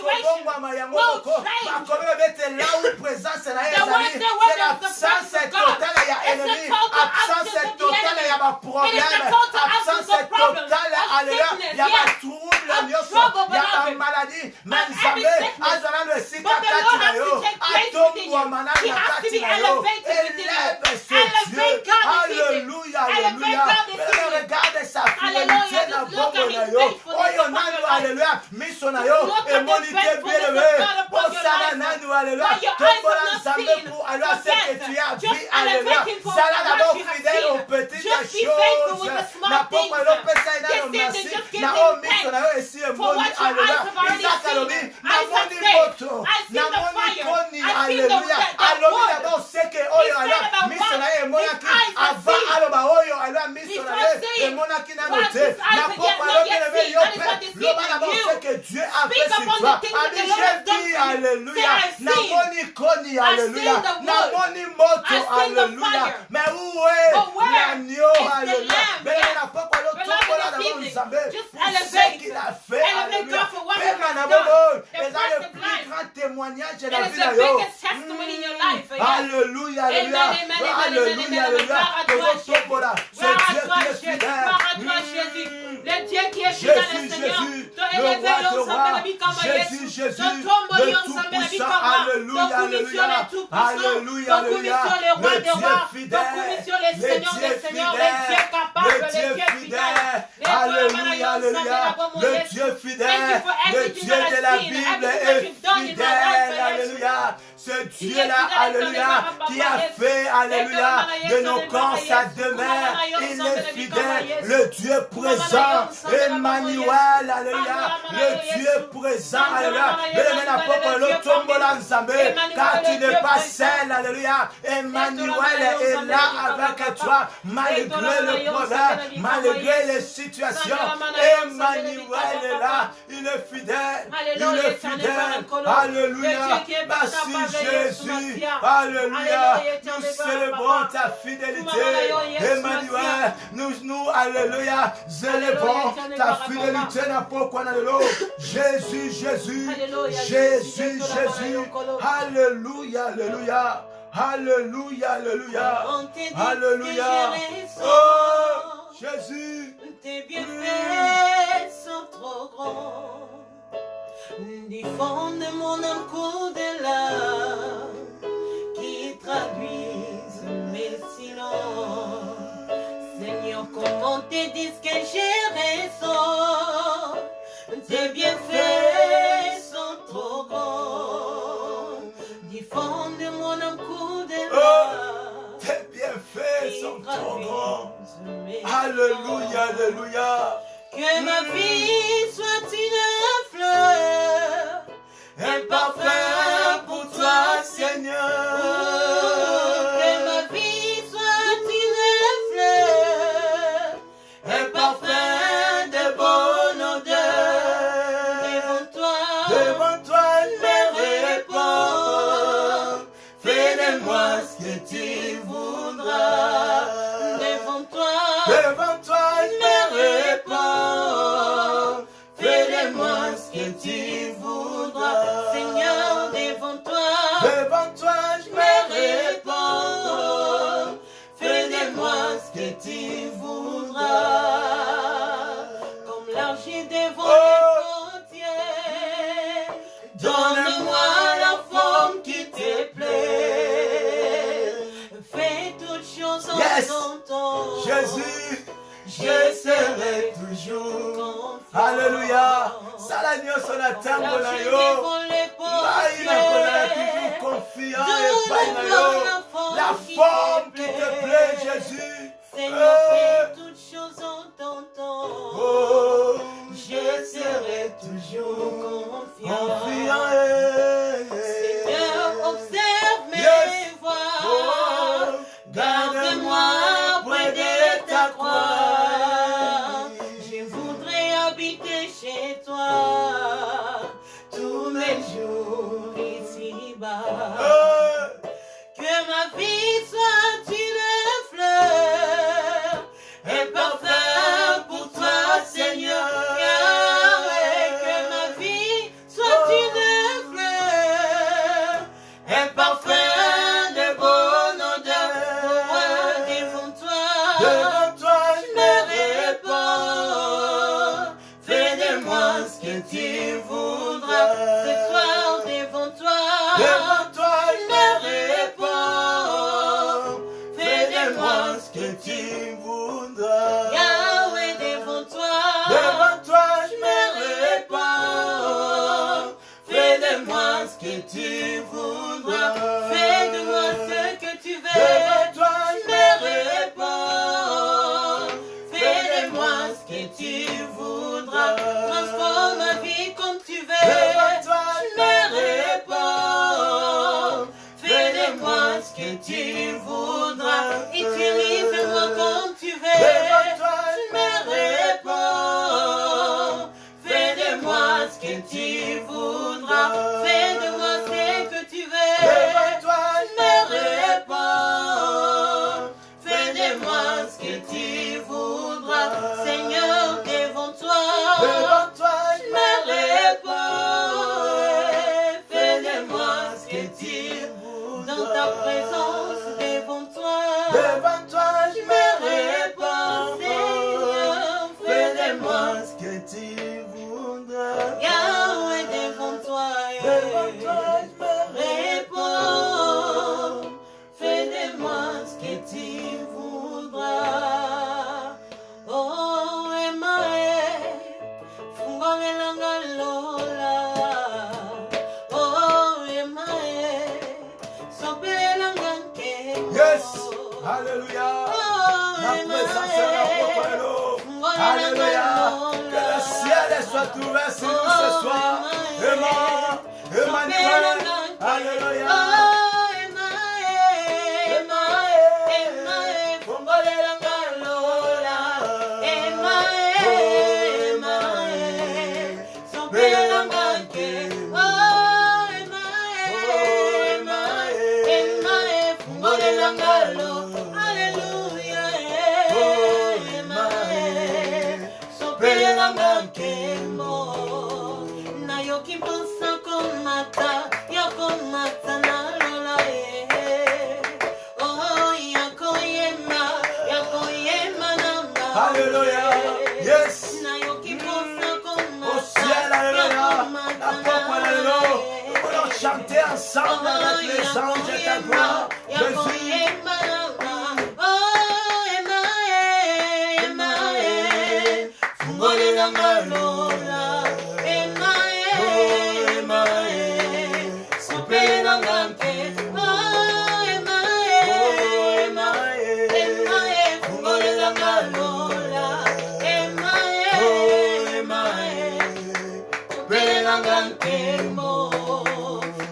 l'absence totale ya ennemi, absence totale ya ba problème, absence totale, alléluia, ya ba trouble nyonso, ya ba maladie, manzambe, azala le sika kati na yo, atomwa manani na kati na yo, élève ce Dieu, alléluia, alléluia, regarde sa fidélité na bongo na yo, oyo nanu, alléluia, miso na yo, émonité bien élevé, osana nanu, alléluia, tombola nzambe pour alléluia, ce que tu as vu, alléluia, sala d'abord fidèle aux petites choses, na poko elopesa ina yo merci, na o miso na yo esi emoni, alléluia, Isaac alobi, na moni moto, na moni koni, alléluia, alobi d'abord ce que oyo, alléluia, miso na yo emonaki, avant aloba oyo, alléluia, miso na yo emonaki na note, na poko elopeleve yo pe, loba d'abord ce que Dieu a fait sur toi, ami j'ai dit, alléluia, na moni koni, alléluia, na moni moto, alléluia, mais où est l'agneau, alléluia, mais na poko elopeleve d'abord Nzambe, pour ce qu'il a fait, alléluia, pema na bobo, et ça le plus grand témoignage de la vie de yo, alléluia, alléluia, alléluia, alléluia, c'est Dieu qui est fidèle, le Dieu qui est fidèle, Seigneur, Jésus, Jésus, le Tout-Puissant, alléluia, alléluia, alléluia, alléluia, le Dieu fidèle, le Dieu fidèle, alléluia, alléluia, le Dieu fidèle, le Dieu de la Bible est fidèle, alléluia, ce Dieu-là, alléluia, qui a fait, alléluia, de nos corps sa demeure, il est fidèle, le Dieu présent, Emmanuel, alléluia, le Dieu présent, alléluia, car tu n'es pas seul, alléluia, Emmanuel est là avec toi, malgré le problème, malgré les situations, Emmanuel est là, il est fidèle, alléluia, merci Jésus, alléluia, nous célébrons ta fidélité, Emmanuel, nous, alléluia, célébrons ta fidélité, Jésus, Jésus, Jésus, Jésus, alléluia, alléluia, alléluia, alléluia, alléluia, oh, Jésus, tes bienfaits sont trop grands. Diffonde mon âme qu'au-delà, qui traduisent mes silences. Seigneur, comment te dis que j'ai raison? Tes bienfaits sont trop grands. Diffonde mon âme qu'au-delà, tes bienfaits sont trop grands. Alléluia, alléluia. Que ma vie soit une fleur, un parfum pour toi, Seigneur. Que ma vie soit une fleur, un parfum de bonne odeur. Devant toi, je me répands. Fais de moi ce que tu voudras. Devant toi, je me répands. Fais de moi ce que tu voudras. Seigneur, devant toi, je me répands. Fais de moi ce que tu voudras. Comme l'argile devant les potiers, donne-moi la forme qui te plaît. Fais toutes choses en ton temps. Jésus, je serai toujours confiant. Alléluia. Salanyo sona tango na yo. Maïna kona toujours confiant et païna la forme qui te plaît, Jésus. Seigneur, fais toutes choses en ton temps. Oh, je serai toujours confiant. Seigneur, observe mes voies. Oh, garde-moi près de ta croix. Je voudrais habiter chez toi tous mes jours ici-bas. Que ma vie soit une fleur, un parfum pour toi, Seigneur. Yahweh, que ma vie soit une fleur, un parfum de bonne odeur. Devant toi, je me répands. Fais de moi ce que tu voudras. Ce soir, devant toi, je me répands. Fais de moi ce que tu voudras. Yahweh, devant toi, je me répands. Fais de moi ce que tu voudras. Fais de moi ce que tu veux. Devant toi, je me répands. Fais de moi ce que tu voudras. Transforme ma vie comme tu veux. Devant toi, je me répands. Fais de moi ce que tu voudras. Utilise-moi comme tu veux. Devant toi, je me répands. Fais de moi ce que tu voudras. Fais de moi ce que tu veux. Devant toi, je me répands. Fais de moi ce que tu voudras. Seigneur, devant toi, je me répands. Fais de moi ce que tu voudras. Dans ta présence, devant toi, je me répands. Seigneur, fais de moi ce que tu voudras. Yahweh, devant toi, je me répands. Fais de moi ce que tu voudras. Oh, Emmae, fungomelanga lola. Oh, Emmae, sopelanga nkemo. yes, alléluia. La présence est là pour nous. Alléluia. Que le ciel soit ouvert sur nous ce soir. Emmanuel. Alléluia. Alléluia. Yes. Au ciel, alléluia. La porte, alléluia. Nous voulons chanter ensemble avec les anges et ta gloire. Jésus. Alléluia. nkemo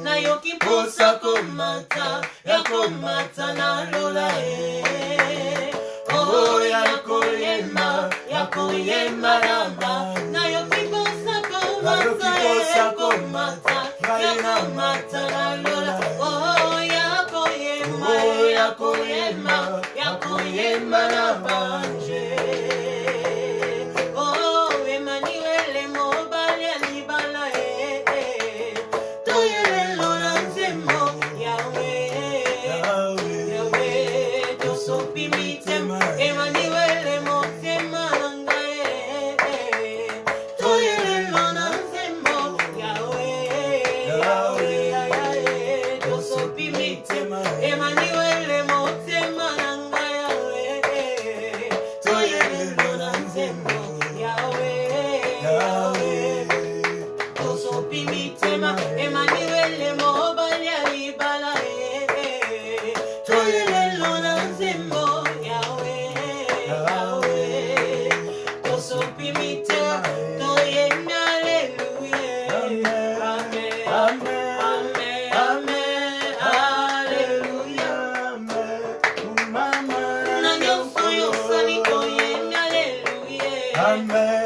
na yoki posa komata ya komata na lola oh ya koyema rama na yoki posa komata ya komata na lola oh ya koyema na banje oh Emmanuel mobali alibala toyele lona nzemo Yahweh tosopi mitema Emmanuel motema nangae toyele lona nzemo Yahweh tosopi mitema Emmanuel motema nangae toyele lona nzemo Yahweh tosopi mitema Emmanuel mobali alibala toyele lona nzembo Yahweh tosopi mitema toyeme hallelujah amen hallelujah na nyonso yosali toyeme hallelujah amen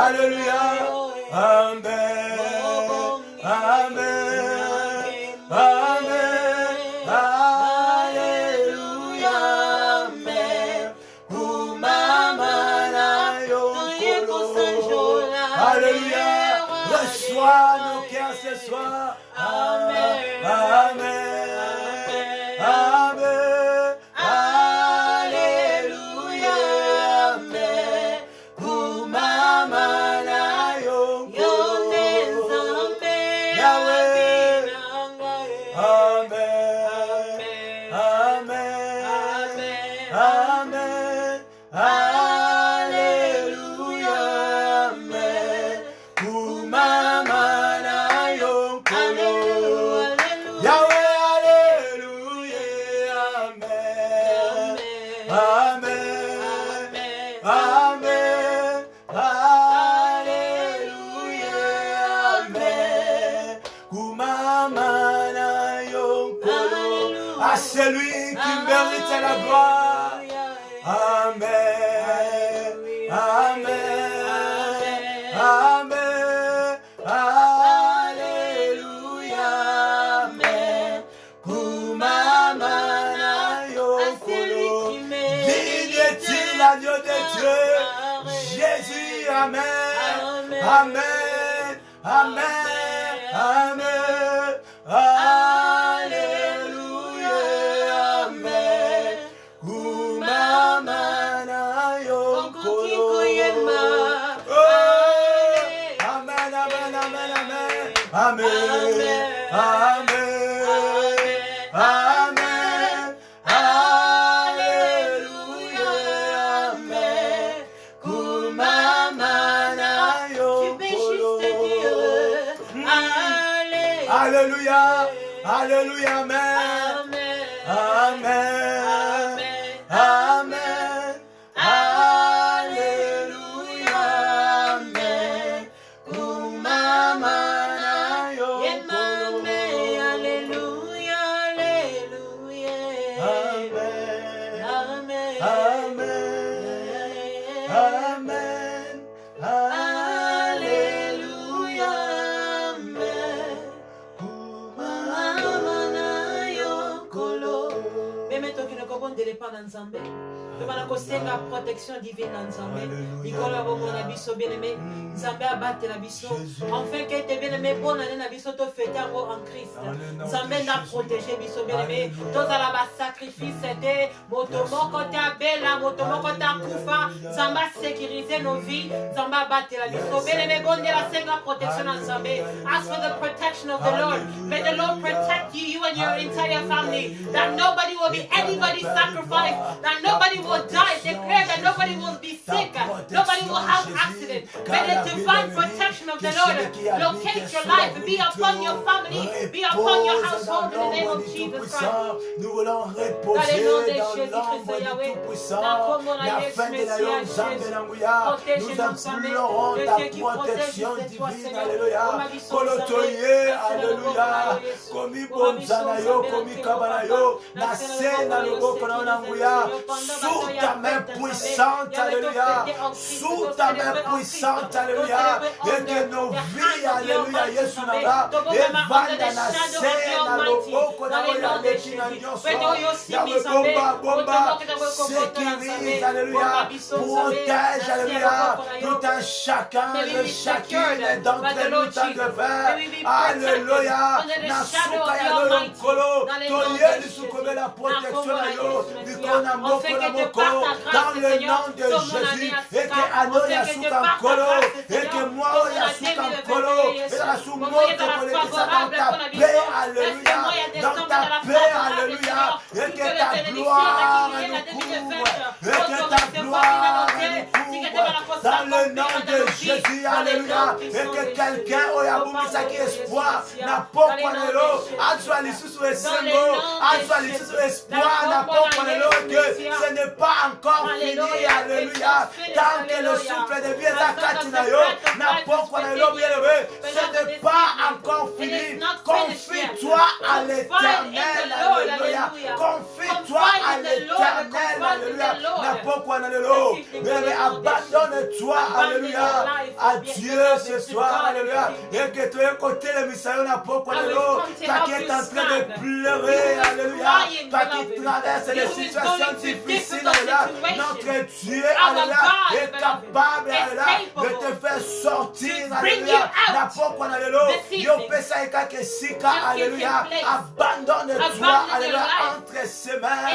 Hallelujah. Amen. Amen. Amen. Hallelujah. Amen. Amen. Amen. Alléluia. Amen. Kumama na yonko. Yahweh. Amen. Amen. Amen. Alléluia. Amen. Kumama na yonko. Yahweh. Alléluia. Amen. Amen. Amen. Alléluia. Amen. Kumama na yonko. À celui qui mérite la gloire. Amen. Amen. Amen. Alléluia. Amen. Kumama na yonko. Digne est-il l'agneau de Dieu. Jésus. Amen. Amen. Amen. Amen. Alléluia. Amen. Kumama na yonko. Oh, amen, amen, amen, amen. Amen. Amen. Amen. Alléluia. Amen. Kumama na yonko. Alléluia. Alléluia. Amen. Amen. Amen. Alléluia. Amen. Kumama na yonko. Amen. Amen. Alléluia. Amen. Kumama na yonko. Même toi qui ne comprends pas dans Zambé. Tu vas la protection divine dans Zambé. Nicolas Bomo na biso bien-aimé. Zambé a battu la biso. Enfin que tu bien-aimé bonne année na biso to fêter en Christ. Zambé n'a protégé biso bien-aimé. Tous à la sacrifice c'était motomo kota bella motomo kota kufa. Zamba sécuriser nos vies. Zamba battu la biso. Bien-aimé bonne la senga protection dans Zambé. Ask for the protection of the Lord. May the Lord protect you and your entire family. That nobody will be anybody's sacrifice. That nobody will die. Declare that nobody will be sick. Nobody will have accident. May the divine protection of the Lord locate your life. Be upon your family. Be upon your household in the name of Jesus Christ. Nous voulons reposer dans l'ombre du Tout-Puissant. La fin de la longue Zambé Nanguya. Nous implorons ta protection divine. Alléluia. Kolotoye. Alléluia. Komi bonzanayo. Komi kabanayo. Na sena loboko na Nanguya. Sous ta main puissante. Alléluia. Sous ta main puissante. Alléluia. Et que nos vies. Alléluia. Yesu nanga. Et vanda na sena loboko na Nanguya. Yahweh bomba. Sécurise. Alléluia. Protège. Alléluia. Tout un chacun. De chacune d'entre nous tant de faire. Alléluia. Nasuka ya lonkolo. Toye lisukome la protection na yo. Nikona moko na moko. Dans le nom de Jésus. Et que ano ya suka kolo. Et que moi ya suka kolo. Et la sumote kolekisa dans ta paix. Alléluia. Dans ta paix. Alléluia. Et que ta gloire nous couvre. Et que ta gloire nous couvre. Dans le nom de Jésus. Alléluia. Et que quelqu'un oyabumisa qui espoir n'a pas panelo. Azwa lisusu esengo. Azwa lisusu espoir n'a pas panelo. Que ce n'est pas encore fini. Alléluia. Tant que le souffle de vie est à Katinayo. N'a pas panelo bien levé. Ce n'est pas encore fini. Confie-toi à l'éternel. Alléluia. Confie-toi à l'éternel. Alléluia. N'a pas panelo. Mais abandonne-toi. Alléluia. À Dieu ce soir, alléluia, et que tu es côté le Misayo n'a pas quoi de l'eau, toi qui es en train de pleurer, alléluia, toi qui traverse des situations difficiles, alléluia, notre Dieu, alléluia, est capable, alléluia, de te faire sortir, alléluia, n'a pas quoi de l'eau, yo pesa eka que sika, alléluia, abandonne-toi, alléluia, entre ses mains,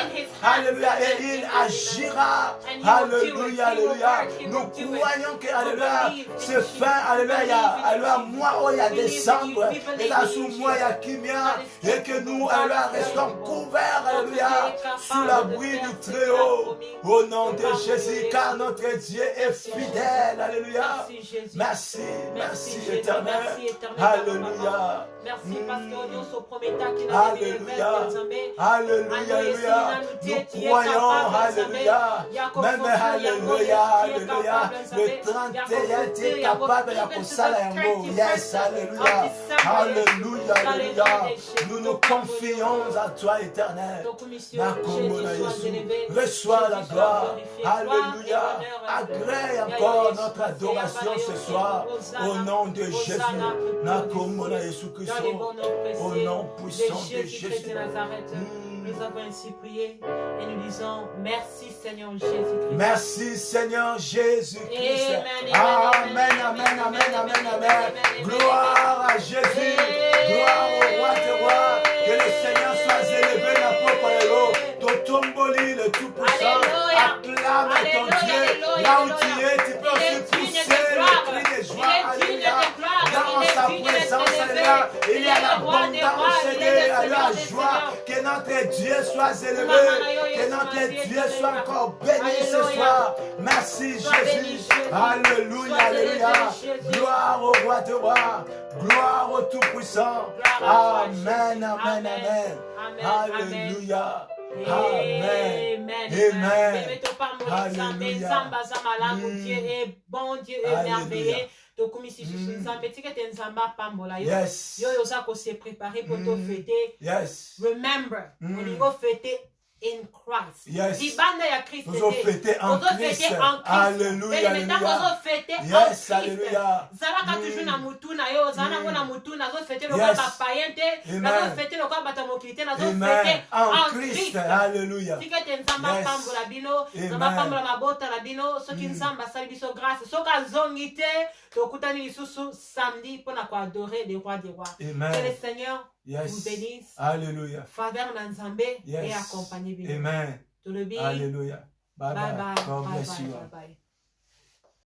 alléluia, et il agira, alléluia, alléluia, nous croyons que, alléluia, c'est fin, alléluia, alléluia, moi, oh, il y a décembre, et là, sous moi, il y a Kimia, et que nous, alléluia, restons couverts, alléluia, sous l'abri du Très-Haut, au nom de Jésus, car notre Dieu est fidèle, alléluia, merci, merci, éternel, alléluia, merci parce que Dieu se promet qu'il a alléluia, alléluia, nous croyons, alléluia, même alléluia, alléluia, le 31 tu es capable de kusala yango, yes, alléluia, alléluia, alléluia, nous nous confions à toi, éternel, reçois la gloire, alléluia, agrée encore notre adoration ce soir, au nom de Jésus, Nakomona Yesu Christ, au nom puissant de Jésus. Nous avons ainsi prié et nous disons merci Seigneur Jésus-Christ. Merci Seigneur Jésus-Christ. Amen, amen, amen, amen, amen. Gloire à Jésus. Gloire au roi des rois. Que le Seigneur soit élevé dans le peuple. Totomboli, le Tout-Puissant. Acclame ton Dieu. Là où tu es, tu peux aussi pousser le cri de joie. Alléluia. Dans sa présence, alléluia, il y a l'abondance de la joie. Que notre Dieu soit élevé. Que notre Dieu soit encore béni ce soir. Merci Jésus. Alléluia, alléluia. Gloire au roi de roi. Gloire au Tout-Puissant. Amen, amen, amen. Alléluia. Amen. Amen. Alléluia. Dieu est bon, Dieu est merveilleux. Tokumisi susu nzambe tikete nzamba pambola yo yo yoza ko se préparer pour te fêter. Yes. Remember, on fêter in Christ. Yes. Dibanda ya Christ. Nous fêter en Christ. Alléluia. Alléluia. Yes, alléluia. Zalaka toujours na mutu na yo, zana ngona mutu na zo fêter le ba païenté, na zo fêter le ba tamokilité, na zo fêter en Christ. Alléluia. Tikete nzamba pambola bino, nzamba pambola mabota la bino, soki nzamba sali biso grâce, soka zongité, tokutani lisusu samedi pour na adorer les rois des rois. Que le Seigneur vous bénisse. Alléluia. Faveur dans Nzambe et accompagnez bien. Amen. Tout le bien. Alléluia. Bye bye. Bye bye. God bless you. Bye bye.